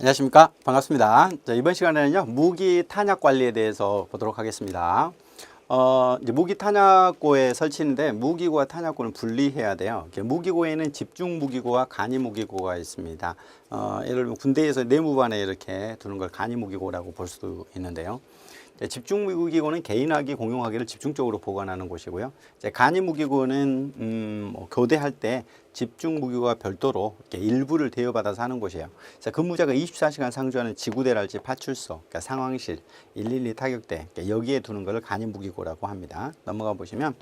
안녕하십니까, 반갑습니다. 자, 이번 시간에는요 무기 탄약 관리에 대해서 보도록 하겠습니다. 이제 무기 탄약고의 설치인데 무기고와 탄약고는 분리해야 돼요. 무기고에는 집중 무기고와 간이 무기고가 있습니다. 예를 들면 군대에서 내무반에 이렇게 두는 걸 간이 무기고라고 볼 수도 있는데요. 집중 무기고는 개인화기, 공용화기를 집중적으로 보관하는 곳이고요. 간이 무기고는 교대할 때 집중 무기고와 별도로 이렇게 일부를 대여받아서 하는 곳이에요. 근무자가 24시간 상주하는 지구대랄지 파출소, 그러니까 상황실, 112 타격대, 여기에 두는 것을 간이 무기고라고 합니다. 넘어가 보시면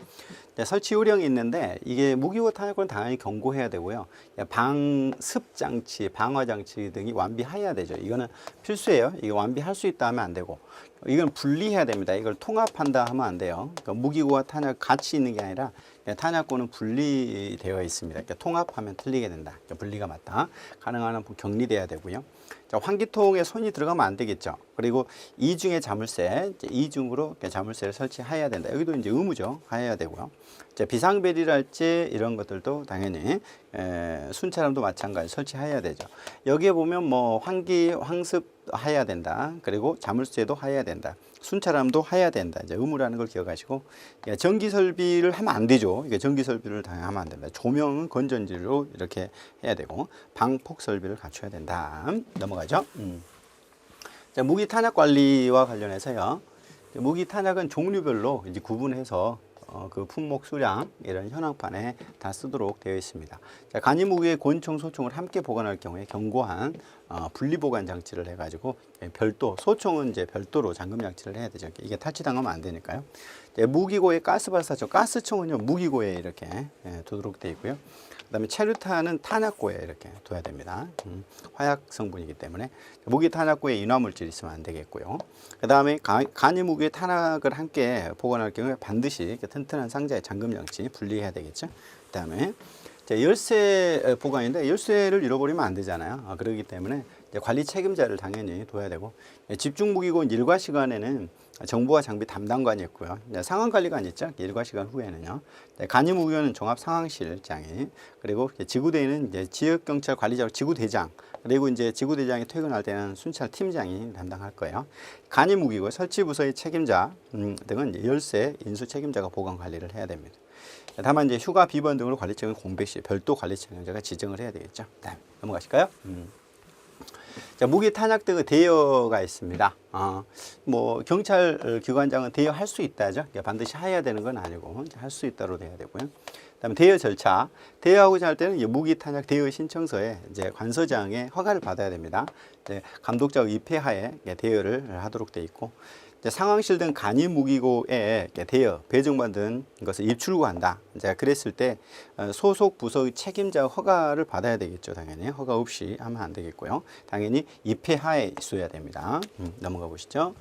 설치 요령이 있는데, 이게 무기고 탄약고는 당연히 경고해야 되고요. 방습 장치, 방화 장치 등이 완비해야 되죠. 이거는 필수예요. 이거 완비할 수 있다 하면 안 되고, 이건 분리해야 됩니다. 이걸 통합한다 하면 안 돼요. 그러니까 무기고와 탄약 같이 있는 게 아니라 탄약고는 분리되어 있습니다. 그러니까 통합하면 틀리게 된다. 그러니까 분리가 맞다. 가능한 한 격리돼야 되고요. 자, 환기통에 손이 들어가면 안 되겠죠. 그리고 이중의 자물쇠, 이중으로 자물쇠를 설치해야 된다. 여기도 이제 의무죠. 해야 되고요. 자, 비상벨이랄지 이런 것들도 당연히 순찰함도 마찬가지 설치해야 되죠. 여기에 보면 뭐 환기, 황습 해야 된다. 그리고 자물쇠도 해야 된다. 순찰함도 해야 된다. 이제 의무라는 걸 기억하시고, 전기 설비를 하면 안 되죠. 이게 전기 설비를 당연히 하면 안 된다. 조명은 건전지로 이렇게 해야 되고, 방폭 설비를 갖춰야 된다. 넘어가죠. 자, 무기 탄약 관리와 관련해서요. 무기 탄약은 종류별로 이제 구분해서 그 품목 수량 이런 현황판에 다 쓰도록 되어 있습니다. 자, 간이 무기의 권총, 소총을 함께 보관할 경우에 견고한 분리 보관 장치를 해가지고 별도, 소총은 이제 별도로 잠금 장치를 해야 되죠. 이게 탈취당하면 안 되니까요. 무기고의 가스 발사총, 가스총은요 무기고에 이렇게 두도록 되어 있고요. 그다음에 체류탄은 탄약고에 이렇게 둬야 됩니다. 화약 성분이기 때문에 무기 탄약고에 인화물질 있으면 안 되겠고요. 그다음에 간이 무기의 탄약을 함께 보관할 경우에 반드시 튼튼한 상자에 잠금 장치 분리해야 되겠죠. 그다음에 열쇠 보관인데, 열쇠를 잃어버리면 안 되잖아요. 그렇기 때문에 관리 책임자를 당연히 둬야 되고, 집중 무기고 일과 시간에는 정보와 장비 담당관이 있고요. 상황 관리관 있죠. 일과 시간 후에는요. 간이 무기고는 종합 상황실장이, 그리고 지구대에는 이제 지역 경찰 관리자 지구대장, 그리고 이제 지구대장이 퇴근할 때는 순찰 팀장이 담당할 거예요. 간이 무기고 설치 부서의 책임자 등은 열쇠 인수 책임자가 보관 관리를 해야 됩니다. 다만 이제 휴가 비번 등으로 관리책은 공백 시 별도 관리 책임자가 지정을 해야 되겠죠. 다음 넘어가실까요? 자, 무기 탄약 등의 대여가 있습니다. 뭐 경찰 기관장은 대여할 수 있다죠. 반드시 해야 되는 건 아니고 할 수 있다로 돼야 되고요. 그다음에 대여 절차, 대여하고자 할 때는 무기 탄약 대여 신청서에 이제 관서장의 허가를 받아야 됩니다. 감독자 입회하에 대여를 하도록 돼 있고, 상황실 등 간이 무기고에 대여, 배정받은 것을 입출구한다. 그랬을 때 소속 부서의 책임자 허가를 받아야 되겠죠. 당연히 허가 없이 하면 안 되겠고요. 당연히 입회하에 있어야 됩니다. 넘어가 보시죠.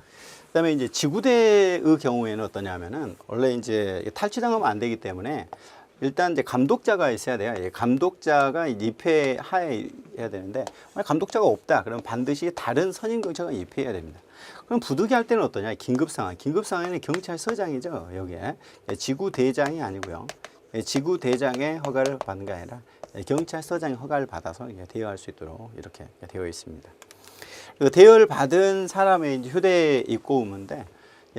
그다음에 이제 지구대의 경우에는 어떠냐면은, 원래 이제 탈취당하면 안 되기 때문에 일단 이제 감독자가 있어야 돼요. 감독자가 입회하에 해야 되는데, 만약 감독자가 없다 그러면 반드시 다른 선임 경찰과 입회해야 됩니다. 그럼 부득이 할 때는 어떠냐? 긴급 상황. 긴급 상황에는 경찰서장이죠. 여기에 지구대장이 아니고요. 지구대장의 허가를 받는 게 아니라 경찰서장의 허가를 받아서 대여할 수 있도록 이렇게 되어 있습니다. 그리고 대여를 받은 사람의 이제 휴대 입고 의무인데,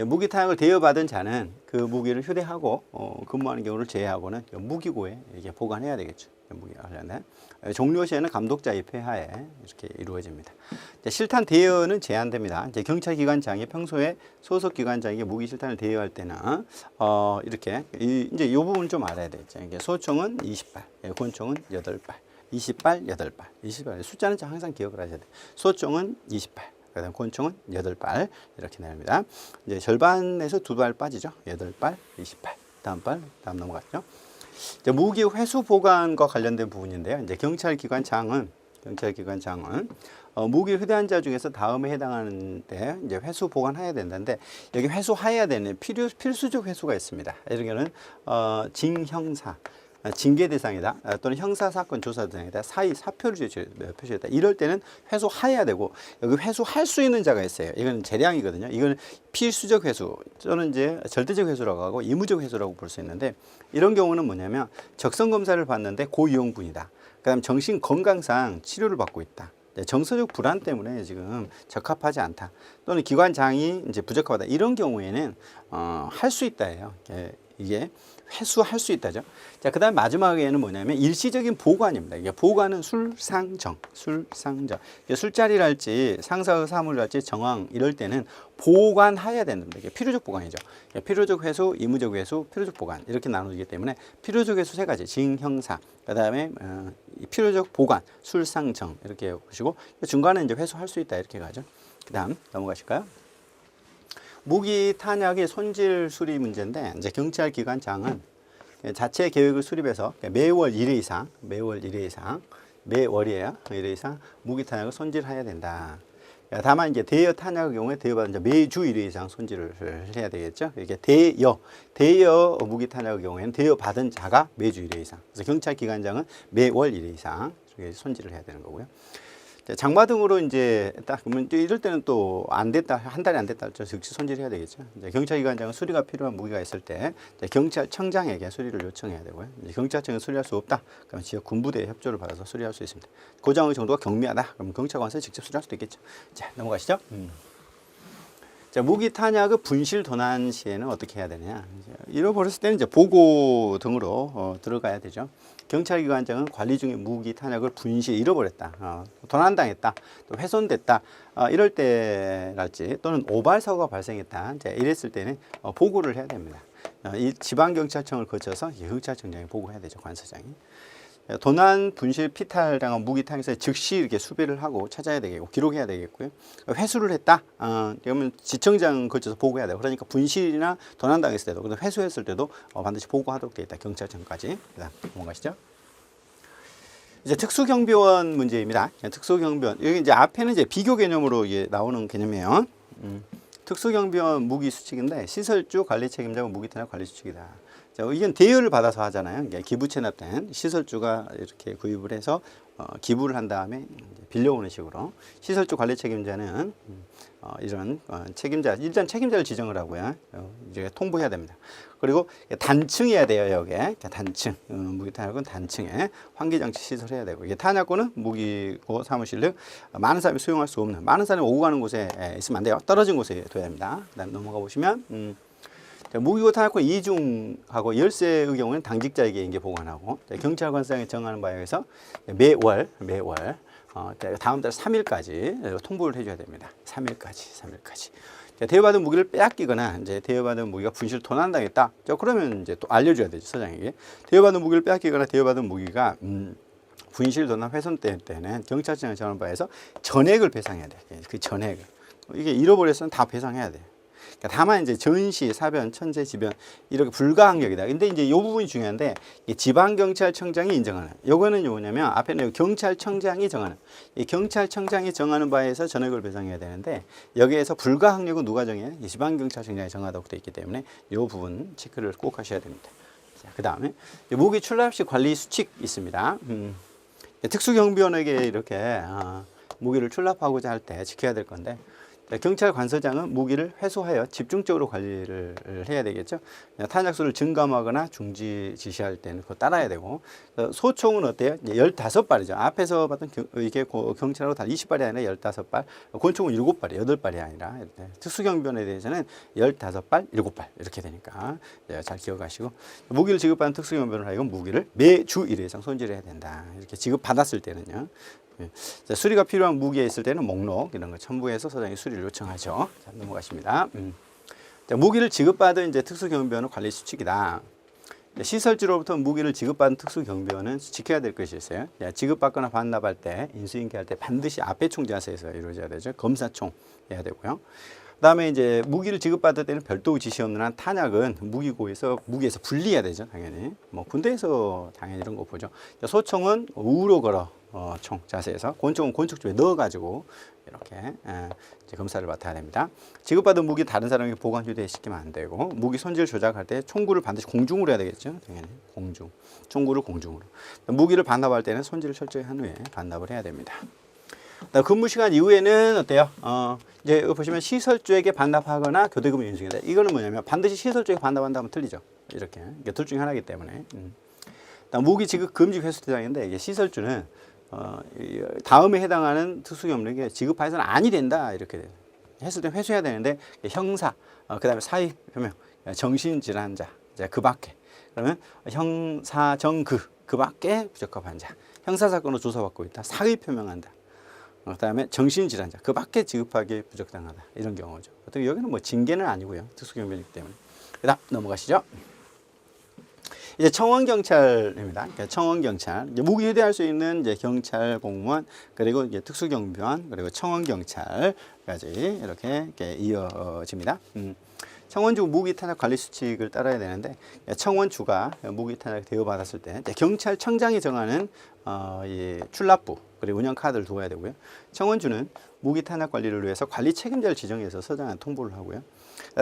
무기 탄약을 대여받은 자는 그 무기를 휴대하고 근무하는 경우를 제외하고는 무기고에 이게 보관해야 되겠죠. 무기 관련된 종료 시에는 감독자 입회하에 이렇게 이루어집니다. 실탄 대여는 제한됩니다. 경찰 기관장이 평소에 소속 기관장에게 무기 실탄을 대여할 때는 이렇게 이제 이 부분 좀 알아야 되죠. 이게 소총은 20발, 권총은 8발, 20발, 8발, 20발. 숫자는 항상 기억을 하셔야 돼요. 소총은 20발. 그다음 권총은 8발 이렇게 나옵니다. 이제 절반에서 2발 빠지죠. 8발, 20발. 다음 넘어갔죠. 이제 무기 회수 보관과 관련된 부분인데요. 이제 경찰 기관장은 무기 휴대한 자 중에서 다음에 해당하는데 이제 회수 보관해야 된다는데, 여기 회수해야 되는 필수적 회수가 있습니다. 이런 경우는 징형사, 징계 대상이다 또는 형사사건 조사 대상이다, 사표를 표시했다, 이럴 때는 회수해야 되고, 여기 회수할 수 있는 자가 있어요. 이건 재량이거든요. 이건 필수적 회수 또는 이제 절대적 회수라고 하고 의무적 회수라고 볼 수 있는데, 이런 경우는 뭐냐면 적성 검사를 받는데 고위험군이다, 그 다음 정신 건강상 치료를 받고 있다, 정서적 불안 때문에 지금 적합하지 않다. 또는 기관장이 이제 부적합하다. 이런 경우에는 할 수 있다예요. 이게 회수할 수 있다죠. 자, 그다음 마지막에는 뭐냐면 일시적인 보관입니다. 이게 보관은 술상정. 술자리랄지 상사의 사물이랄지 정황 이럴 때는 보관해야 된답니다. 이게 필요적 보관이죠. 필요적 회수, 의무적 회수, 필요적 보관 이렇게 나누기 때문에 필요적 회수 세 가지 징형사. 그다음에 필요적 보관, 술상정 이렇게 보시고 중간에 이제 회수할 수 있다 이렇게 가죠. 그다음 넘어가실까요? 무기 탄약의 손질 수리 문제인데 이제 경찰 기관장은 자체 계획을 수립해서 매월 1회 이상, 매월이에요. 1회 이상 무기 탄약을 손질해야 된다. 다만 이제 대여 탄약의 경우에 대여받은 이제 매주 1회 이상 손질을 해야 되겠죠. 이게 대여 무기 탄약의 경우에는 대여받은 자가 매주 1회 이상. 그래서 경찰 기관장은 매월 1회 이상 손질을 해야 되는 거고요. 장마 등으로 이제 딱 그러면 이럴 때는 또 안 됐다, 한 달이 안 됐다, 즉시 손질해야 되겠죠. 이제 경찰기관장은 수리가 필요한 무기가 있을 때 경찰청장에게 수리를 요청해야 되고요. 이제 경찰청은 수리할 수 없다, 그러면 지역 군부대의 협조를 받아서 수리할 수 있습니다. 고장의 정도가 경미하다, 그러면 경찰관에서 직접 수리할 수도 있겠죠. 자, 넘어가시죠. 자, 무기 탄약의 분실 도난 시에는 어떻게 해야 되느냐? 잃어버렸을 때는 이제 보고 등으로 들어가야 되죠. 경찰기관장은 관리 중에 무기 탄약을 분실 잃어버렸다, 도난당했다, 또 훼손됐다, 이럴 때랄지 또는 오발 사고가 발생했다, 이제 이랬을 때는 보고를 해야 됩니다. 이 지방경찰청을 거쳐서 경찰청장이 보고해야 되죠, 관서장이. 도난, 분실, 피탈당한 무기 탄약에서 즉시 이렇게 수배를 하고 찾아야 되겠고 기록해야 되겠고요. 회수를 했다. 그러면 지청장 거쳐서 보고해야 돼요. 그러니까 분실이나 도난당했을 때도, 그리고 회수했을 때도 반드시 보고하도록 되어 있다. 경찰청까지. 그다음 넘어가시죠. 이제 특수경비원 문제입니다. 특수경비원 여기 이제 앞에는 이제 비교 개념으로 이게 나오는 개념이에요. 특수경비원 무기 수칙인데 시설주 관리 책임자고 무기 탄약 관리 수칙이다. 자, 이건 대여를 받아서 하잖아요. 기부 체납된 시설주가 이렇게 구입을 해서 기부를 한 다음에 빌려오는 식으로 시설주 관리 책임자는 이런 책임자, 일단 책임자를 지정을 하고요. 이제 통보해야 됩니다. 그리고 단층해야 돼요. 여기에 단층, 무기 탄약은 단층에 환기장치 시설해야 되고, 이게 탄약고는 무기고 사무실 등 많은 사람이 수용할 수 없는, 많은 사람이 오고 가는 곳에 있으면 안 돼요. 떨어진 곳에 둬야 됩니다. 그다음 넘어가 보시면 무기고 탄약고 이중하고 열세의 경우는 당직자에게 이게 보관하고, 경찰관상에 정하는 바에 의해서 매월 다음 달 3일까지 통보를 해줘야 됩니다. 3일까지. 대여받은 무기를 빼앗기거나 이제 대여받은 무기가 분실 도난당했다. 그러면 이제 또 알려줘야 되죠, 서장에게. 대여받은 무기를 빼앗기거나 대여받은 무기가 분실 도난 훼손 때는 경찰청에 정하는 바에서 전액을 배상해야 돼. 그 전액을. 이게 잃어버렸으면 다 배상해야 돼. 다만 이제 전시, 사변, 천재, 지변 이렇게 불가항력이다. 근데 이제 이 부분이 중요한데, 지방경찰청장이 인정하는, 요거는 뭐냐면 앞에는 경찰청장이 정하는, 이 경찰청장이 정하는 바에서 전액을 배상해야 되는데, 여기에서 불가항력은 누가 정해요? 지방경찰청장이 정하다고 되어 있기 때문에 이 부분 체크를 꼭 하셔야 됩니다. 자, 그 다음에 무기 출납 시 관리 수칙 있습니다. 특수경비원에게 이렇게 무기를 출납하고자 할 때 지켜야 될 건데, 경찰관서장은 무기를 회수하여 집중적으로 관리를 해야 되겠죠. 탄약수를 증감하거나 중지 지시할 때는 그거 따라야 되고, 소총은 어때요? 15발이죠. 앞에서 봤던 이게 경찰하고 단 20발이 아니라 15발, 권총은 7발이, 8발이 아니라, 특수경비원에 대해서는 15발, 7발 이렇게 되니까 잘 기억하시고, 무기를 지급받은 특수경비원을 하여금 무기를 매주 1회 이상 손질해야 된다. 이렇게 지급받았을 때는요. 자, 수리가 필요한 무기에 있을 때는 목록 이런 거 첨부해서 서장이 수리를 요청하죠. 자, 넘어가십니다. 자, 무기를 지급받은 이제 특수경비원은 관리 수칙이다. 시설주로부터 무기를 지급받은 특수경비원은 지켜야 될 것이 있어요. 자, 지급받거나 반납할 때, 인수인계할 때 반드시 앞에총 자세에서 이루어져야 되죠. 검사총 해야 되고요. 그다음에 이제 무기를 지급받을 때는 별도 지시 없는 한 탄약은 무기에서 분리해야 되죠. 당연히 군대에서 당연히 이런 거 보죠. 소총은 우로 걸어 총 자세에서, 권총은 권총줄에 넣어가지고 이렇게 이제 검사를 맡아야 됩니다. 지급받은 무기 다른 사람에게 보관 휴대시키면 안 되고, 무기 손질 조작할 때 총구를 반드시 공중으로 해야 되겠죠. 당연히 총구를 공중으로. 무기를 반납할 때는 손질을 철저히 한 후에 반납을 해야 됩니다. 근무 시간 이후에는 어때요? 이제 여기 보시면 시설주에게 반납하거나 교대금을 인수한다. 이거는 뭐냐면 반드시 시설주에게 반납한다면 틀리죠. 이렇게 둘 중에 하나이기 때문에. 무기 지급 금지 회수 대상인데, 이게 시설주는 다음에 해당하는 특수경력이 지급하여서는 아니 된다 이렇게 했을 때 회수해야 되는데 형사, 그다음에 사의 표명, 정신질환자, 이제 그 밖에 그러면 형사 그 밖에 부적합한 자, 형사사건으로 조사받고 있다, 사의 표명한다. 그다음에 정신질환자 그 밖에 지급하기에 부적당하다 이런 경우죠. 어떻게 여기는 뭐 징계는 아니고요, 특수경비이기 때문에. 그다음 넘어가시죠. 이제 청원경찰입니다. 그러니까 청원경찰, 무기 휴대할 수 있는 이제 경찰 공무원, 그리고 이제 특수경비원, 그리고 청원경찰까지 이렇게 이어집니다. 청원주 무기탄약 관리 수칙을 따라야 되는데, 청원주가 무기탄약 대여받았을 때 경찰청장이 정하는 이 출납부 그리고 운영 카드를 두어야 되고요. 청원주는 무기탄약 관리를 위해서 관리 책임자를 지정해서 서장한테 통보를 하고요.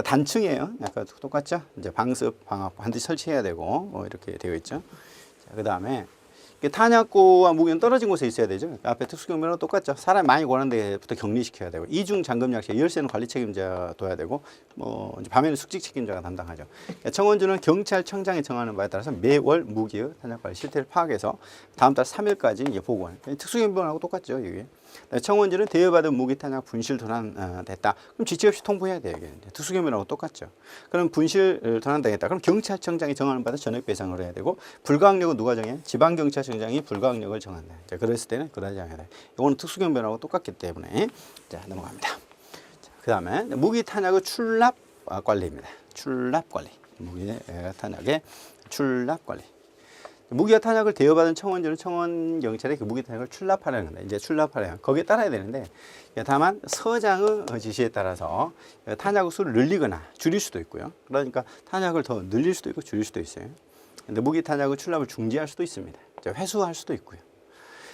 단층이에요. 아까 똑같죠? 이제 방습, 방압 반드시 설치해야 되고 이렇게 되어 있죠. 그 다음에 탄약고와 무기는 떨어진 곳에 있어야 되죠. 앞에 특수경비랑 똑같죠. 사람이 많이 고는 데부터 격리시켜야 되고, 이중 잠금 약식, 열쇠는 관리 책임자 둬야 되고, 뭐 이제 밤에는 숙직 책임자가 담당하죠. 청원주는 경찰청장이 정하는 바에 따라서 매월 무기의 탄약 관리 실태를 파악해서 다음 달 3일까지 이제 보고하는. 특수경비원하고 똑같죠. 이게. 청원주는 대여받은 무기 탄약 분실 도난됐다. 그럼 지체 없이 통보해야 돼요. 특수경비원하고 똑같죠. 그럼 분실 도난당했다. 그럼 경찰청장이 정하는 바에 전액 배상을 해야 되고, 불가항력은 누가 정해? 지방경찰청장이 불가항력을 정한다. 자, 그랬을 때는 그다지 해야 돼. 이거는 특수경비원하고 똑같기 때문에. 자, 넘어갑니다. 그 다음에 무기 탄약의 출납 관리입니다. 출납 관리. 무기 탄약의 출납 관리. 무기와 탄약을 대여받은 청원주는 청원경찰에 그 무기 탄약을 출납하라는 겁니다. 이제 출납하래요. 거기에 따라야 되는데, 다만 서장의 지시에 따라서 탄약의 수를 늘리거나 줄일 수도 있고요. 그러니까 탄약을 더 늘릴 수도 있고 줄일 수도 있어요. 근데 무기 탄약의 출납을 중지할 수도 있습니다. 회수할 수도 있고요.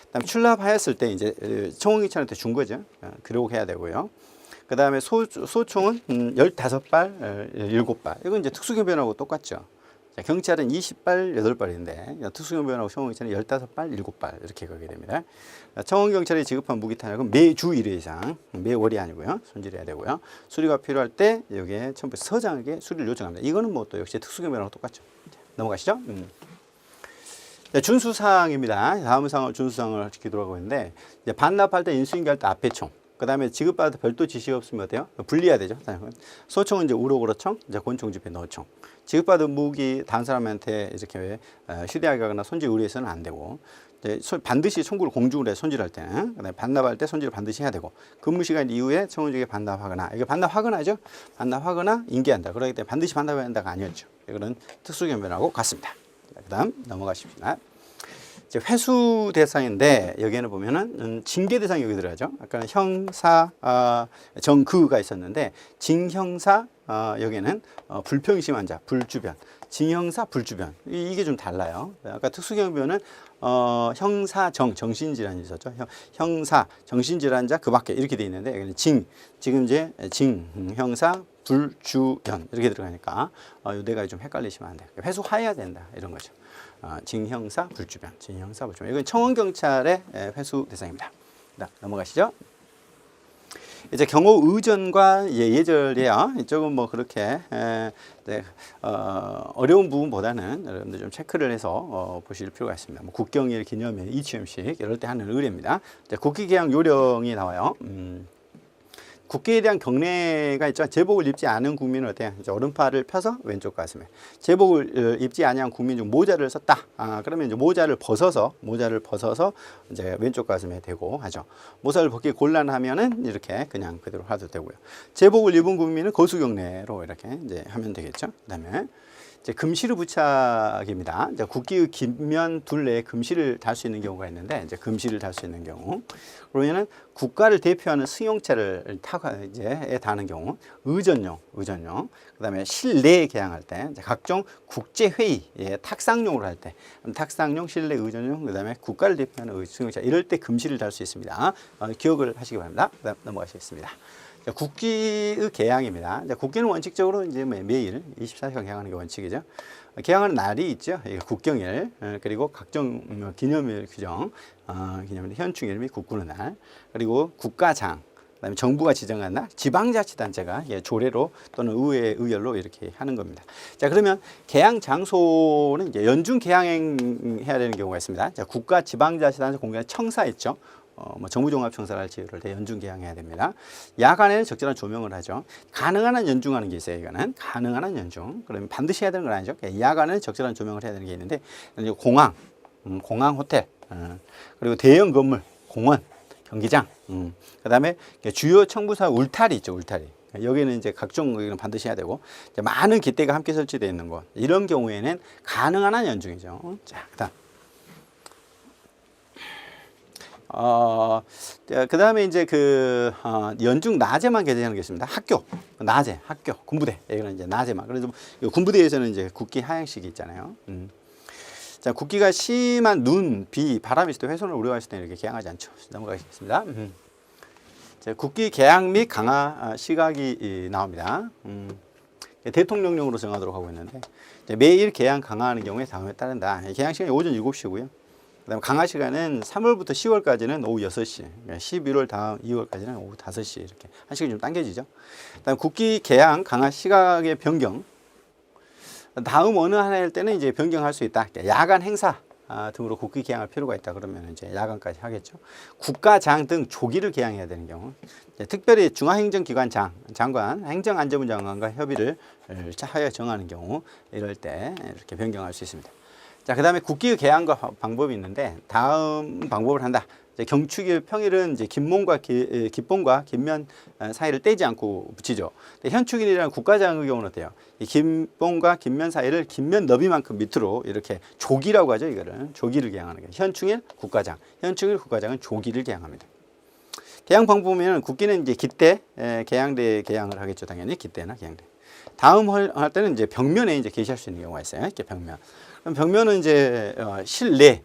그다음 출납하였을 때 이제 청원경찰한테 준 거죠. 기록해야 되고요. 그 다음에 소총은 15발, 7발. 이건 이제 특수경비원하고 똑같죠. 자, 경찰은 20발, 8발인데 특수경비원하고 청원경찰은 15발, 7발 이렇게 가게 됩니다. 청원경찰이 지급한 무기탄약은 매주 1회 이상, 매월이 아니고요. 손질해야 되고요. 수리가 필요할 때 여기에 첨부 서장에게 수리를 요청합니다. 이거는 뭐 또 역시 특수경비원하고 똑같죠. 자, 넘어가시죠. 자, 준수사항입니다. 다음 사항을 준수사항을 지키도록 하고 있는데, 이제 반납할 때 인수인계 할 때 앞에 총, 그 다음에 지급받을 별도 지시가 없으면 어때요? 분리해야 되죠. 소총은 이제 우로그로총, 이제 권총 집에 넣어총. 지급받은 무기 다른 사람한테 이렇게 휴대하거나 손질 의뢰해서는 안 되고, 이제 반드시 총구를 공중으로 해 손질할 때는, 그다음에 반납할 때 손질을 반드시 해야 되고, 근무 시간 이후에 청원주에게 반납하거나, 이게 반납하거나죠. 반납하거나 인계한다. 그러기 때문에 반드시 반납해야 한다가 아니었죠. 이거는 특수경비원하고 같습니다. 그다음 넘어가십시다. 이제 회수 대상인데, 여기에는 보면은 징계 대상이 여기 들어가죠. 아까는 형사 정그가 있었는데, 징형사 여기는 불평심한 자, 불주변, 징형사 불주변, 이게 좀 달라요. 아까 특수경비원은 형사 정신질환이 있었죠. 형사 정신질환자 그 밖에 이렇게 돼 있는데, 여기는 지금 이제 형사 불주변 이렇게 들어가니까 이 네 가지 좀 헷갈리시면 안 돼요. 회수해야 된다 이런 거죠. 징형사 불주변, 징형사 불주변. 이건 청원경찰의 회수 대상입니다. 넘어가시죠. 이제 경호 의전과 예절이야. 이쪽은 뭐 그렇게 어려운 부분보다는 여러분들 좀 체크를 해서 보실 필요가 있습니다. 뭐 국경일, 기념일, 이취음식 이럴 때 하는 의례입니다. 국기개양 요령이 나와요. 국기에 대한 경례가 있죠. 제복을 입지 않은 국민은 어때요? 이제 오른팔을 펴서 왼쪽 가슴에. 제복을 입지 아니한 국민 중 모자를 썼다. 그러면 이제 모자를 벗어서 이제 왼쪽 가슴에 대고 하죠. 모자를 벗기 곤란하면은 이렇게 그냥 그대로 하도 되고요. 제복을 입은 국민은 거수경례로 이렇게 이제 하면 되겠죠. 그다음에 이제 금시르 부착입니다. 이제 국기의 깃면 둘레에 금시를 달 수 있는 경우가 있는데, 이제 금시를 달 수 있는 경우, 그러면은 국가를 대표하는 승용차를 타고 이제 다는 경우, 의전용, 그다음에 실내 개항할 때, 이제 각종 국제 회의, 탁상용으로 할 때, 탁상용, 실내 의전용, 그다음에 국가를 대표하는 승용차 이럴 때 금시를 달 수 있습니다. 기억을 하시기 바랍니다. 그다음 넘어가시겠습니다. 국기의 개항입니다. 국기는 원칙적으로 이제 매일 24시간 개항하는 게 원칙이죠. 개항하는 날이 있죠. 국경일, 그리고 각종 기념일 규정, 기념일 현충일 및 국군의 날, 그리고 국가장, 그다음에 정부가 지정한 지방자치단체가 조례로 또는 의회 의결로 이렇게 하는 겁니다. 자, 그러면 개항 장소는 이제 연중 개항해야 되는 경우가 있습니다. 자, 국가 지방자치단체 공개한 청사 있죠. 뭐 정부종합청사를 제외를 해 연중 개항해야 됩니다. 야간에는 적절한 조명을 하죠. 가능한 한 연중하는 게 있어요. 이거는 가능한 한 연중. 그러면 반드시 해야 되는 건 아니죠. 야간에는 적절한 조명을 해야 되는 게 있는데 공항, 공항 호텔, 그리고 대형 건물, 공원, 경기장, 그다음에 주요 청부사 울타리 있죠. 울타리. 여기는 이제 각종 여기는 반드시 해야 되고 이제 많은 깃대가 함께 설치되어 있는 것 이런 경우에는 가능한 한 연중이죠. 자, 그다음. 그 다음에 이제 연중 낮에만 개장하는 게 있습니다. 학교, 낮에, 학교, 군부대. 이거는 이제 낮에만. 그래서 군부대에서는 이제 국기 하양식이 있잖아요. 자, 국기가 심한 눈, 비, 바람이 있을 때 훼손을 우려했을 때 이렇게 개항하지 않죠. 넘어가겠습니다. 자, 국기 개항 및 강화 시각이 나옵니다. 대통령령으로 정하도록 하고 있는데 매일 개항 강화하는 경우에 다음에 따른다. 개항 시간이 오전 7시고요. 그다음 강화 시간은 3월부터 10월까지는 오후 6시, 11월 다음 2월까지는 오후 5시 이렇게 한 시간 좀 당겨지죠. 그다음 국기 개항 강화 시각의 변경. 다음 어느 하나일 때는 이제 변경할 수 있다. 야간 행사 등으로 국기 개항할 필요가 있다. 그러면 이제 야간까지 하겠죠. 국가장 등 조기를 개항해야 되는 경우, 특별히 중앙행정기관 장관, 행정안전부 장관과 협의를 하여 정하는 경우 이럴 때 이렇게 변경할 수 있습니다. 자, 그 다음에 국기 개항과 방법이 있는데 다음 방법을 한다. 경축일 평일은 이제 기본과 깃면 사이를 떼지 않고 붙이죠. 현축일이라는 국가장의 경우는 어때요? 이 기본과 깃면 사이를 깃면 너비만큼 밑으로 이렇게 조기라고 하죠. 이거를 조기를 개항하는 거예요. 현충일 국가장, 현충일 국가장은 조기를 개항합니다. 개항 방법은 국기는 이제 깃대, 개항대 개항을 하겠죠. 당연히 깃대나 개항대. 다음 할 때는 이제 벽면에 이제 게시할 수 있는 경우가 있어요. 이렇게 벽면. 그럼 벽면은 이제 실내,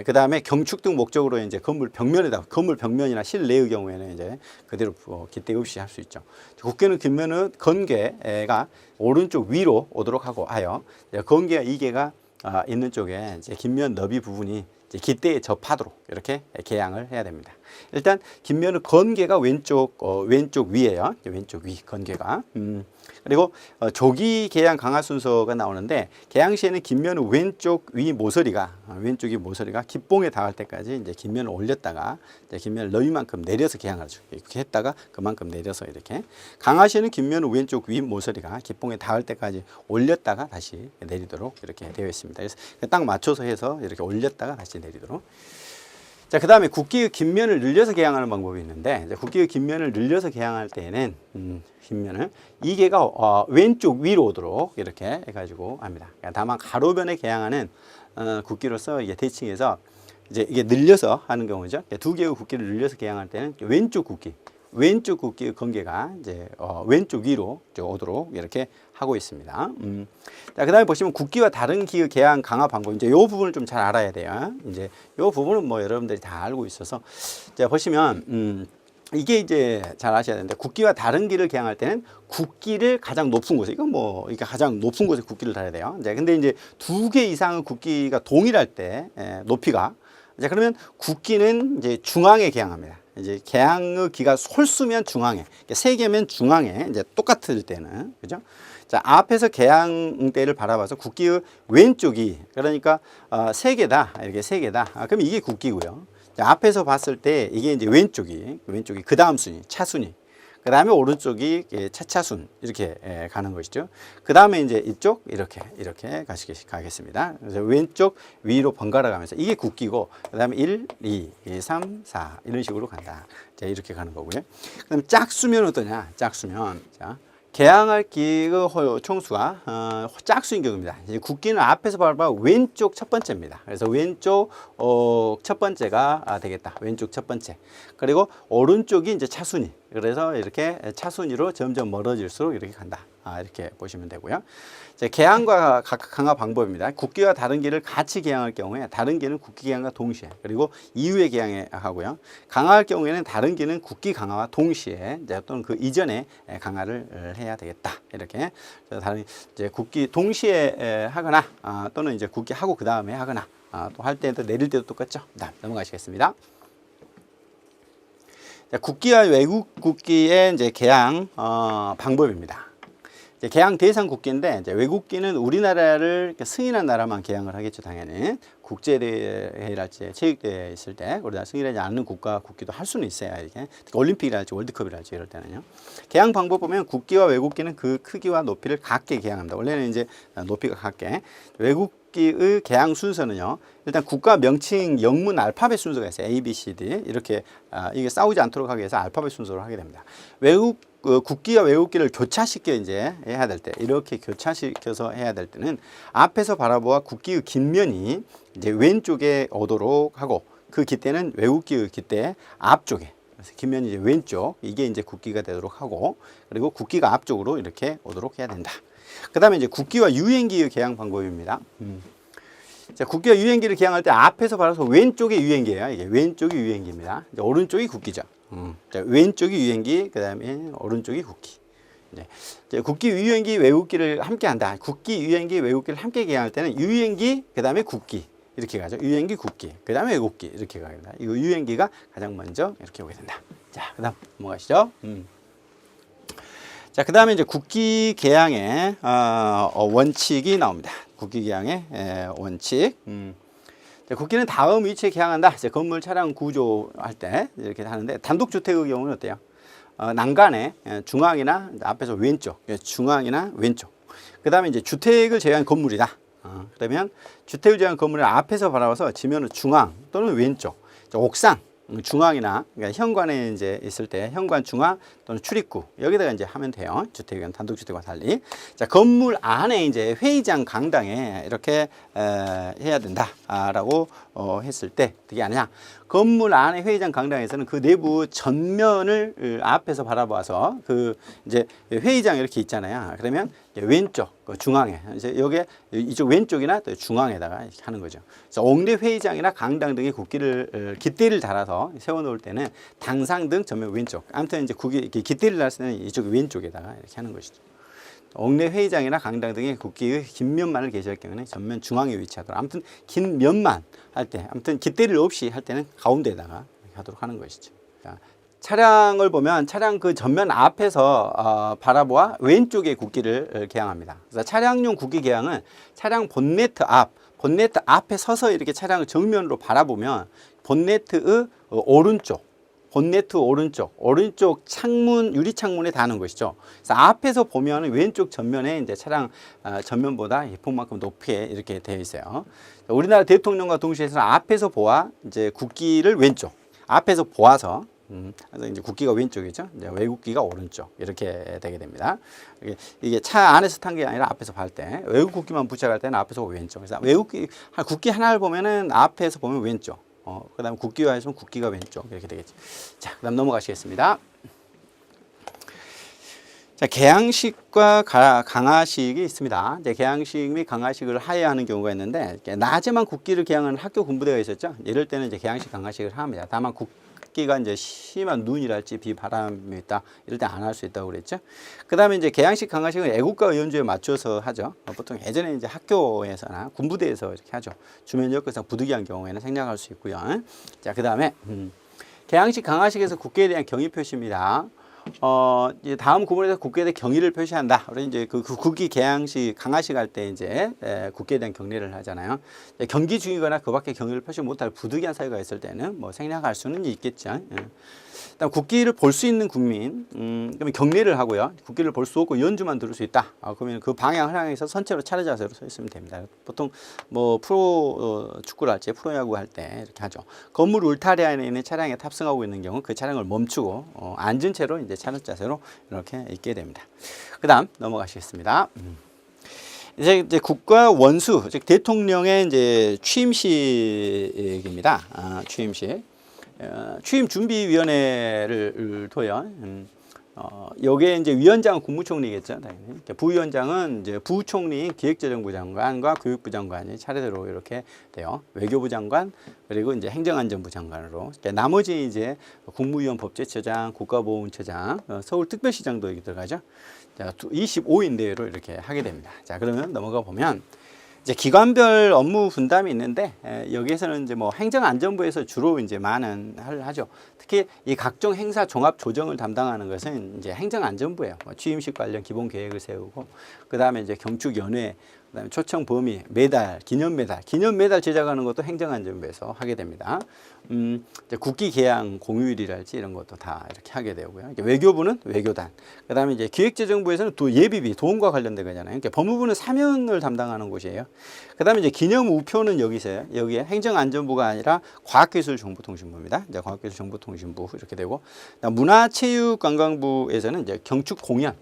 그 다음에 경축 등 목적으로 이제 건물 벽면에다 건물 벽면이나 실내의 경우에는 이제 그대로 깃대 없이 할 수 있죠. 국기는 깃면은 건개가 오른쪽 위로 오도록 하여 건개가 2개가 있는 쪽에 이제 깃면 너비 부분이 이제 깃대에 접하도록 이렇게 개항을 해야 됩니다. 일단 깃면은 건개가 왼쪽 위에요. 왼쪽 위 건개가. 그리고 조기 개항 강화 순서가 나오는데 개항 시에는 깃면은 왼쪽 위 모서리가 깃봉에 닿을 때까지 이제 깃면을 올렸다가 이제 깃면을 너비만큼 내려서 개항하죠. 이렇게 했다가 그만큼 내려서 이렇게. 강화 시에는 깃면은 왼쪽 위 모서리가 깃봉에 닿을 때까지 올렸다가 다시 내리도록 이렇게 되어 있습니다. 그래서 딱 맞춰서 해서 이렇게 올렸다가 다시 내리도록. 자, 그 다음에 국기의 깃면을 늘려서 개항하는 방법이 있는데 국기의 깃면을 늘려서 개항할 때에는 깃면을 2개가 왼쪽 위로 오도록 이렇게 해가지고 합니다. 다만 가로변에 개항하는 국기로서 이게 대칭해서 이제 이게 늘려서 하는 경우죠. 2개의 국기를 늘려서 개항할 때는 왼쪽 국기의 건개가 이제 왼쪽 위로 오도록 이렇게 하고 있습니다. 자, 그다음에 보시면 국기와 다른 기의 개항 강화 방법, 이제 이 부분을 좀 잘 알아야 돼요. 이제 이 부분은 뭐 여러분들이 다 알고 있어서, 자 보시면 이게 이제 잘 아셔야 되는데 국기와 다른 기를 개항할 때는 국기를 가장 높은 곳에, 이건 뭐 이게 가장 높은 곳에 국기를 달아야 돼요. 이제 근데 이제 2개 이상의 국기가 동일할 때 높이가, 자 그러면 국기는 이제 중앙에 개항합니다. 이제 개항의 기가 솔수면 중앙에, 3개면 중앙에 이제 똑같을 때는, 그죠? 자, 앞에서 개항대를 바라봐서 국기의 왼쪽이, 그러니까 3개다, 이렇게 3개다. 그럼 이게 국기고요. 자, 앞에서 봤을 때 이게 이제 왼쪽이 그 다음 순위, 차순위. 그 다음에 오른쪽이 차차순 이렇게 가는 것이죠. 그 다음에 이제 이쪽 이렇게 가겠습니다. 그래서 왼쪽 위로 번갈아 가면서 이게 국기고, 그 다음에 1, 2, 3, 4 이런 식으로 간다. 자, 이렇게 가는 거고요. 그다음 짝수면 어떠냐? 짝수면, 자 개항할 기의 총수가 짝수인 경우입니다. 이제 국기는 앞에서 바라봐 왼쪽 첫 번째입니다. 그래서 왼쪽 첫 번째가 되겠다. 왼쪽 첫 번째. 그리고 오른쪽이 이제 차순위. 그래서 이렇게 차순위로 점점 멀어질수록 이렇게 간다. 이렇게 보시면 되고요. 자, 개항과 강화 방법입니다. 국기와 다른 기를 같이 개항할 경우에 다른 기는 국기 개항과 동시에, 그리고 이후에 개항하고요. 강화할 경우에는 다른 기는 국기 강화와 동시에 또는 그 이전에 강화를 해야 되겠다. 이렇게 다른 이제 국기 동시에 하거나 또는 이제 국기 하고 그 다음에 하거나 또 할 때도 내릴 때도 똑같죠. 넘어가시겠습니다. 자, 국기와 외국 국기의 이제 개항 방법입니다. 이제 개항 대상 국기인데 이제 외국기는 우리나라를 승인한 나라만 개항을 하겠죠, 당연히. 국제대회랄지 체육대회 있을 때 우리나라 승인하지 않는 국가 국기도 할 수는 있어야 이게 올림픽이랄지 월드컵이랄지 이럴 때는요. 개항 방법 보면 국기와 외국기는 그 크기와 높이를 같게 개항합니다. 원래는 이제 높이가 같게. 외국기의 개항 순서는요. 일단 국가 명칭 영문 알파벳 순서가 있어요. A, B, C, D 이렇게 이게 싸우지 않도록 하기 위해서 알파벳 순서로 하게 됩니다. 국기와 외국기를 교차시켜 이제 해야 될 때, 이렇게 교차시켜서 해야 될 때는 앞에서 바라보아 국기의 깃면이 이제 왼쪽에 오도록 하고, 그 깃대는 외국기의 깃대 앞쪽에, 그래서 깃면이 이제 왼쪽, 이게 이제 국기가 되도록 하고, 그리고 국기가 앞쪽으로 이렇게 오도록 해야 된다. 그 다음에 이제 국기와 유행기의 개항 방법입니다. 자, 국기와 유행기를 개항할 때 앞에서 바라서 왼쪽이 유행기예요. 이게 왼쪽이 유행기입니다. 이제 오른쪽이 국기죠. 자, 왼쪽이 유행기, 그 다음에 오른쪽이 국기. 이제 국기, 유행기, 외국기를 함께 한다. 국기, 유행기, 외국기를 함께 개항할 때는 유행기, 그 다음에 국기. 이렇게 가죠. 유행기, 국기. 그 다음에 외국기. 이렇게 가게 된다. 이거 유행기가 가장 먼저 이렇게 오게 된다. 자, 그 다음 넘어가시죠. 자, 그 다음에 이제 국기 개항의 원칙이 나옵니다. 국기 개항의 원칙. 국기는 다음 위치에 개항한다. 이제 건물 차량 구조할 때 이렇게 하는데, 단독주택의 경우는 어때요? 난간에 중앙이나 앞에서 왼쪽, 중앙이나 왼쪽. 그 다음에 이제 주택을 제외한 건물이다. 그러면 주택을 제외한 건물을 앞에서 바라봐서 지면은 중앙 또는 왼쪽, 옥상. 중앙이나 그러니까 현관에 이제 있을 때 현관 중앙 또는 출입구 여기다가 이제 하면 돼요. 주택은 단독주택과 달리. 자, 건물 안에 이제 회의장 강당에 이렇게 해야 된다라고 했을 때 어떻게 하느냐? 건물 안에 회의장 강당에서는 그 내부 전면을 앞에서 바라봐서 그 이제 회의장 이렇게 있잖아요. 그러면 왼쪽 중앙에 이제 여기 이쪽 왼쪽이나 또 중앙에다가 이렇게 하는 거죠. 그래서 옥내 회의장이나 강당 등의 깃대를 달아서 세워 놓을 때는 당상 등 전면 왼쪽. 아무튼 이제 깃대를 달았을 때는 이쪽 왼쪽에다가 이렇게 하는 것이죠. 옥내 회의장이나 강당 등의 국기의 긴 면만을 게시할 경우는 전면 중앙에 위치하도록. 아무튼 긴 면만 할 때, 아무튼 깃대를 없이 할 때는 가운데에다가 이렇게 하도록 하는 것이죠. 자, 차량을 보면 차량 그 전면 앞에서 바라보아 왼쪽에 국기를 개항합니다. 그래서 차량용 국기 개항은 차량 본네트 앞에 서서 이렇게 차량을 정면으로 바라보면 본네트의 본네트 오른쪽 창문, 유리창문에 닿는 것이죠. 그래서 앞에서 보면 왼쪽 전면에 이제 차량 전면보다 폭만큼 높게 이렇게 되어 있어요. 우리나라 대통령과 동시에서는 앞에서 보아 이제 국기를 왼쪽, 앞에서 보아서 그래서 이제 국기가 왼쪽이죠. 이제 외국기가 오른쪽 이렇게 되게 됩니다. 이게 차 안에서 탄 게 아니라 앞에서 볼 때 외국 국기만 부착할 때는 앞에서 왼쪽. 그래서 국기 하나를 보면은 앞에서 보면 왼쪽. 그 다음에 국기와 해서 국기가 왼쪽 이렇게 되겠죠. 자, 그 다음 넘어가시겠습니다. 자, 개항식과 강화식이 있습니다. 이제 개항식 및 강화식을 하야하는 경우가 있는데, 낮에만 국기를 개항하는 학교 군부대가 있었죠. 이럴 때는 이제 개항식, 강화식을 합니다. 다만 국기가 이제 심한 눈이랄지 비바람이 있다 이럴 때 안 할 수 있다고 그랬죠. 그 다음에 이제 개항식, 강화식은 애국가 연주에 맞춰서 하죠. 보통 예전에 이제 학교에서나 군부대에서 이렇게 하죠. 주변 여건상 부득이한 경우에는 생략할 수 있고요. 자, 그 다음에 개항식, 강화식에서 국기에 대한 경의 표시입니다. 이제 다음 구문에서 국기에 대해 경의를 표시한다. 우리 이제 그 국기 개항식, 강화식 할 때 이제 국기에 대한 경례를 하잖아요. 경기 중이거나 그 밖에 경의를 표시 못할 부득이한 사유가 있을 때는 뭐 생략할 수는 있겠죠. 그다음 국기를 볼 수 있는 국민, 그러면 경례를 하고요. 국기를 볼 수 없고 연주만 들을 수 있다. 그러면 그 방향을 향해서 선체로 차례 자세로 서 있으면 됩니다. 보통 뭐 프로 축구를 할지 프로야구 할 때 이렇게 하죠. 건물 울타리 안에 있는 차량에 탑승하고 있는 경우 그 차량을 멈추고 앉은 채로 이제 차례 자세로 이렇게 있게 됩니다. 그다음 넘어가시겠습니다. 이제 국가 원수, 즉 대통령의 이제 취임식입니다. 취임식. 취임준비위원회를 둬요. 여기에 이제 위원장은 국무총리겠죠. 당연히. 부위원장은 이제 부총리, 기획재정부 장관과 교육부 장관이 차례대로 이렇게 돼요. 외교부 장관 그리고 이제 행정안전부 장관으로. 나머지 이제 국무위원, 법제처장, 국가보훈처장, 서울특별시장도 여기 들어가죠. 자, 25인 대회로 이렇게 하게 됩니다. 자, 그러면 넘어가 보면 이제 기관별 업무 분담이 있는데 여기에서는 이제 뭐 행정안전부에서 주로 이제 많은 하죠. 특히 이 각종 행사 종합 조정을 담당하는 것은 이제 행정안전부예요. 취임식 관련 기본 계획을 세우고 그다음에 이제 경축연회, 그다음에 초청 범위, 메달, 기념 메달 제작하는 것도 행정안전부에서 하게 됩니다. 이제 국기 개항 공휴일이랄지 이런 것도 다 이렇게 하게 되고요. 외교부는 외교단, 그다음에 이제 기획재정부에서는 또 예비비, 도움과 관련된 거잖아요. 그러니까 법무부는 사면을 담당하는 곳이에요. 그다음에 이제 기념우표는 여기서요. 여기에 행정안전부가 아니라 과학기술정보통신부입니다. 이제 과학기술정보통신부 이렇게 되고, 문화체육관광부에서는 이제 경축공연.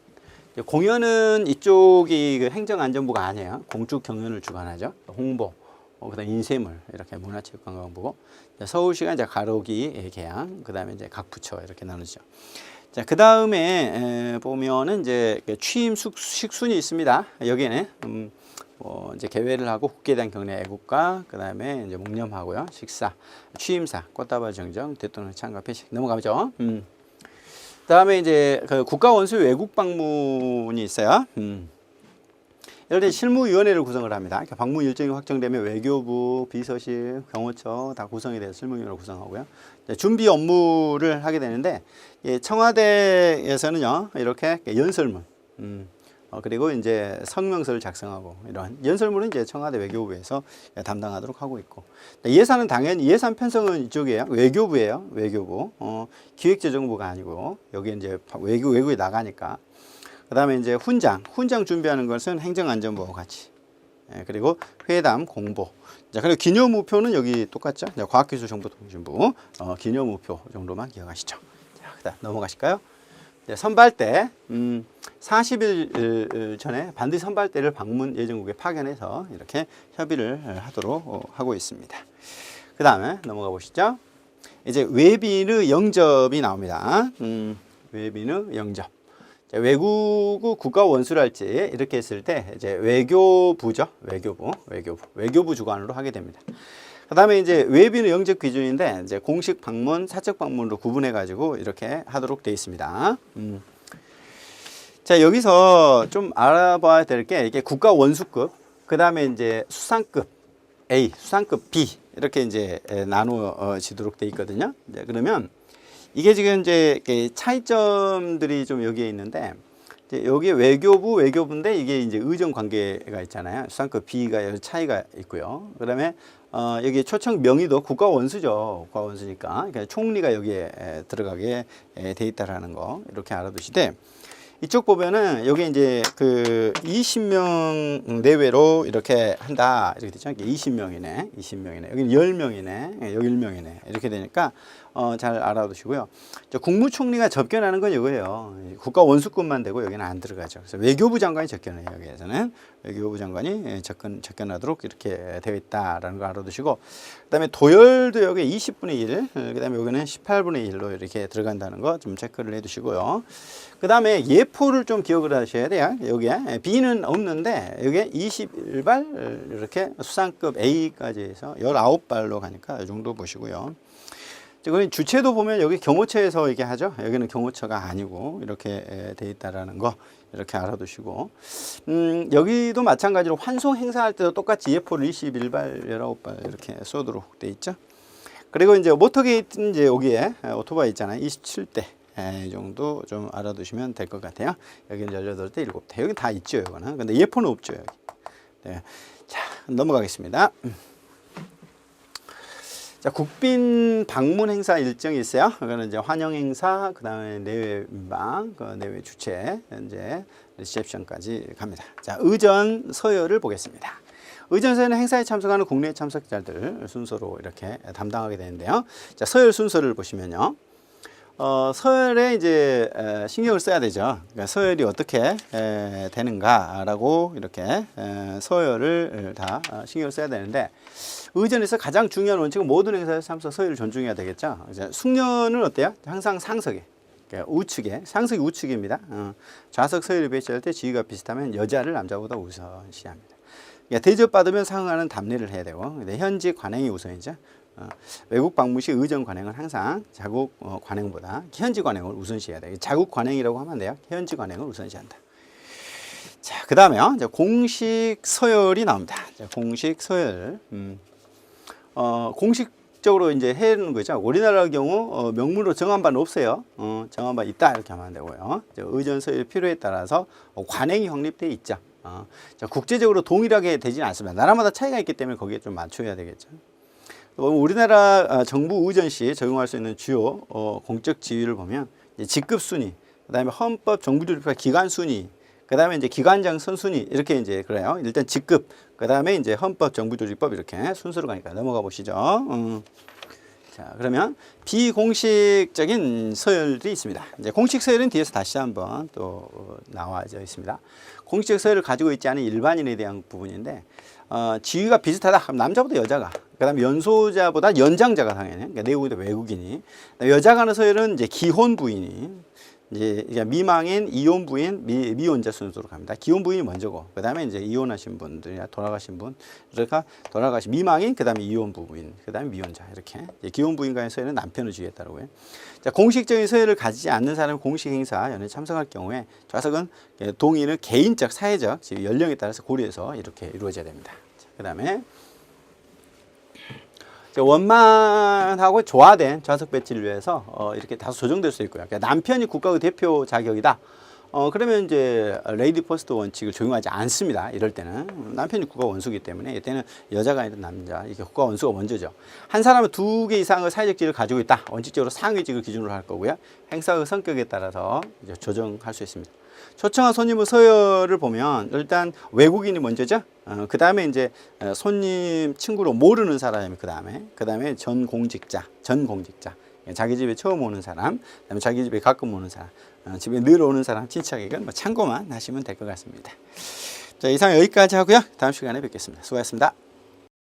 공연은 이쪽이 그 행정안전부가 아니에요. 공축 경연을 주관하죠. 홍보, 그다음 인쇄물 이렇게 문화체육관광부고, 서울시가 이제 가로기 개항, 그다음에 이제 각 부처 이렇게 나누죠. 자, 그 다음에 보면은 이제 취임 식순이 있습니다. 여기에는 이제 개회를 하고 국회의당 경례 애국가, 그 다음에 이제 묵념하고요. 식사, 취임사, 꽃다발 정정, 대통령 참가 회식 넘어가죠. 그다음에 이제 그 국가원수 외국 방문이 있어요. 이럴 때 실무위원회를 구성을 합니다. 그러니까 방문 일정이 확정되면 외교부, 비서실, 경호처 다 구성이 돼서 실무위원회를 구성하고요. 준비 업무를 하게 되는데, 청와대에서는요 이렇게 연설문, 그리고 이제 성명서를 작성하고 이런 연설문은 이제 청와대 외교부에서 담당하도록 하고 있고, 예산은 당연히 예산 편성은 이쪽이에요. 외교부예요. 외교부. 기획재정부가 아니고 여기 이제 외국에 나가니까. 그다음에 이제 훈장 준비하는 것은 행정안전부와 같이. 그리고 회담 공보. 자, 그리고 기념우표는 여기 똑같죠. 과학기술정보통신부 기념우표 정도만 기억하시죠. 자, 그다음 넘어가실까요? 선발대 40일 전에 반드시 선발대를 방문 예정국에 파견해서 이렇게 협의를 하도록 하고 있습니다. 그 다음에 넘어가 보시죠. 이제 외비의 영접이 나옵니다. 외비의 영접. 외국의 국가 원수를 할지 이렇게 했을 때 이제 외교부죠. 외교부 주관으로 하게 됩니다. 그 다음에 이제 외비는 영접 기준인데 이제 공식 방문, 사적 방문으로 구분해 가지고 이렇게 하도록 되어 있습니다. 자, 여기서 좀 알아봐야 될 게 이게 국가 원수급, 그 다음에 이제 수상급 A, 수상급 B 이렇게 이제 나누어지도록 되어 있거든요. 이제 그러면 이게 지금 이제 차이점들이 좀 여기에 있는데, 이제 여기에 외교부인데 이게 이제 의정 관계가 있잖아요. 수상급 B가 여기 차이가 있고요. 그다음에 여기 초청 명의도 국가 원수죠. 국가 원수니까. 그러니까 총리가 여기에 들어가게 돼 있다라는 거 이렇게 알아두시되, 이쪽 보면은 여기 이제 그 20명 내외로 이렇게 한다 이렇게 되죠. 20명이네. 여기는 10명이네. 여기 1명이네. 이렇게 되니까 잘 알아두시고요. 국무총리가 접견하는 건 이거예요. 국가 원수급만 되고 여기는 안 들어가죠. 그래서 외교부 장관이 접견해요. 여기에서는 외교부 장관이 접견하도록 이렇게 되어 있다라는 거 알아두시고, 그다음에 도열도 여기 20분의 1, 그다음에 여기는 18분의 1로 이렇게 들어간다는 거 좀 체크를 해두시고요. 그다음에 예포를 좀 기억을 하셔야 돼요. 여기에 B는 없는데 여기에 21발 이렇게 수상급 A까지 해서 19발로 가니까 이 정도 보시고요. 지금 주체도 보면 여기 경호처에서 이게 하죠. 여기는 경호처가 아니고 이렇게 돼 있다라는 거 이렇게 알아두시고, 여기도 마찬가지로 환송 행사할 때도 똑같이 예포를 21발, 19발 이렇게 쏘도록 돼 있죠. 그리고 이제 모터게이트는 이제 여기에 오토바이 있잖아요. 27대. 이 정도 좀 알아두시면 될 것 같아요. 여기는 18대, 7대. 여기 다 있죠, 이거는. 근데 예포는 없죠, 여기. 네. 자, 넘어가겠습니다. 자, 국빈 방문 행사 일정이 있어요. 그거는 이제 환영 행사, 그 다음에 내외 민방, 그 내외 주최, 이제 리셉션까지 갑니다. 자, 의전 서열을 보겠습니다. 의전 서열은 행사에 참석하는 국내 참석자들 순서로 이렇게 담당하게 되는데요. 자, 서열 순서를 보시면요. 서열에 이제 신경을 써야 되죠. 그러니까 서열이 어떻게 되는가라고 이렇게 서열을 다 신경을 써야 되는데, 의전에서 가장 중요한 원칙은 모든 행사에서 참석 서열을 존중해야 되겠죠. 숙련은 어때요? 항상 상석에, 그러니까 우측에, 상석이 우측입니다. 좌석 서열을 배치할 때 지위가 비슷하면 여자를 남자보다 우선시합니다. 그러니까 대접받으면 상응하는 답례를 해야 되고, 근데 현직 관행이 우선이죠. 외국 방문 시 의전 관행은 항상 자국 관행보다 현지 관행을 우선시해야 돼요. 자국 관행이라고 하면 돼요. 현지 관행을 우선시한다. 자, 그 다음에요. 이제 공식 서열이 나옵니다. 자, 공식 서열. 공식적으로 이제 해는 거죠. 우리나라 경우 명문으로 정한 바는 없어요. 정한 바 있다 이렇게 하면 되고요. 의전 서열 필요에 따라서 관행이 확립되어 있죠. 자, 국제적으로 동일하게 되지는 않습니다. 나라마다 차이가 있기 때문에 거기에 좀 맞춰야 되겠죠. 우리나라 정부 의전 시 적용할 수 있는 주요 공적 지위를 보면 직급 순위, 그다음에 헌법 정부조직법 기관 순위, 그다음에 이제 기관장 선순위 이렇게 이제 그래요. 일단 직급, 그다음에 이제 헌법 정부조직법 이렇게 순서로 가니까 넘어가 보시죠. 자, 그러면 비공식적인 서열이 있습니다. 이제 공식 서열은 뒤에서 다시 한번 또 나와져 있습니다. 공식적 서열을 가지고 있지 않은 일반인에 대한 부분인데 지위가 비슷하다. 그럼 남자보다 여자가, 그다음에 연소자보다 연장자가 당연히, 그러니까 내국이다 외국인이, 여자가 하는 서열은 이제 기혼 부인이, 이제 미망인, 이혼 부인, 미혼자 순서로 갑니다. 기혼 부인이 먼저고, 그 다음에 이제 이혼하신 분들이나 돌아가신 분, 그러니까 돌아가신 미망인, 그 다음에 이혼 부인, 그 다음에 미혼자 이렇게. 기혼 부인과의 서열은 남편의 지위에 따르고요. 자, 공식적인 서열을 가지지 않는 사람이 공식 행사 연회에 참석할 경우에 좌석은 동의는 개인적, 사회적, 연령에 따라서 고려해서 이렇게 이루어져야 됩니다. 그 다음에 원만하고 조화된 좌석 배치를 위해서 이렇게 다소 조정될 수 있고요. 그러니까 남편이 국가의 대표 자격이다. 그러면 이제 레이디 퍼스트 원칙을 적용하지 않습니다. 이럴 때는 남편이 국가 원수이기 때문에 이때는 여자가 아니라 남자, 이게 국가 원수가 먼저죠. 한 사람은 2개 이상의 사회적 지위를 가지고 있다. 원칙적으로 상위직을 기준으로 할 거고요. 행사의 성격에 따라서 이제 조정할 수 있습니다. 초청한 손님의 서열을 보면 일단 외국인이 먼저죠. 그 다음에 이제 손님 친구로 모르는 사람이 그 다음에 전 공직자. 자기 집에 처음 오는 사람, 그다음에 자기 집에 가끔 오는 사람, 집에 늘 오는 사람, 친척에게 참고만 하시면 될 것 같습니다. 자, 이상 여기까지 하고요. 다음 시간에 뵙겠습니다. 수고하셨습니다.